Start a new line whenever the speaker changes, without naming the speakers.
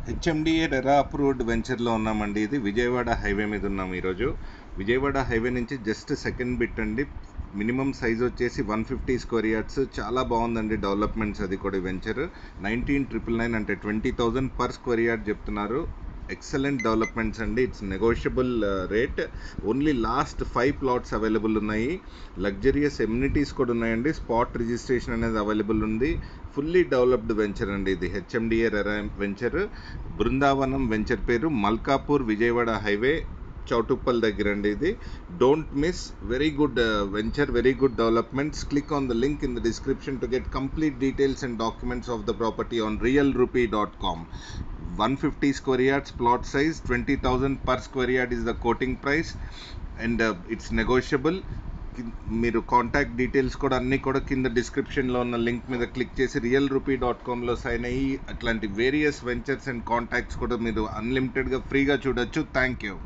HMDA RERA approved వెంచర్లో ఉన్నామండి. ఇది విజయవాడ హైవే మీద ఉన్నాము ఈరోజు. విజయవాడ హైవే నుంచి జస్ట్ సెకండ్ బిట్ అండి. మినిమం సైజ్ వచ్చేసి 150 స్క్వేర్ యార్డ్స్. చాలా బాగుందండి డెవలప్మెంట్స్. అది కూడా వెంచర్ 19,999 అంటే 20,000 పర్ స్క్వేర్ యార్డ్ చెప్తున్నారు. ఎక్సలెంట్ డెవలప్మెంట్స్ అండి. It's negotiable rate. Only last 5 plots available ఉన్నాయి. లగ్జరియస్ ఎమ్యూనిటీస్ కూడా ఉన్నాయండి. స్పాట్ రిజిస్ట్రేషన్ అనేది అవైలబుల్ ఉంది. ఫుల్లీ డెవలప్డ్ వెంచర్ అండి ఇది. HMDA RERA venture. Brindavanam venture పేరు. మల్కాపూర్ విజయవాడ హైవే చౌటుప్పల్ దగ్గర అండి ఇది. Don't miss. Very good venture, very good developments. Click on the link in the description to get complete details and documents of the property on realrupee.com. 150 square yards plot size, 20,000 per square yard is the quoting price, and it's negotiable. మీరు contact details కూడా అన్నీ కూడా కింద డిస్క్రిప్షన్లో ఉన్న link మీద click చేసి realrupee.comలో sign అయ్యి అట్లాంటి వేరియస్ వెంచర్స్ అండ్ కాంటాక్ట్స్ కూడా మీరు అన్లిమిటెడ్గా ఫ్రీగా చూడొచ్చు. Thank you.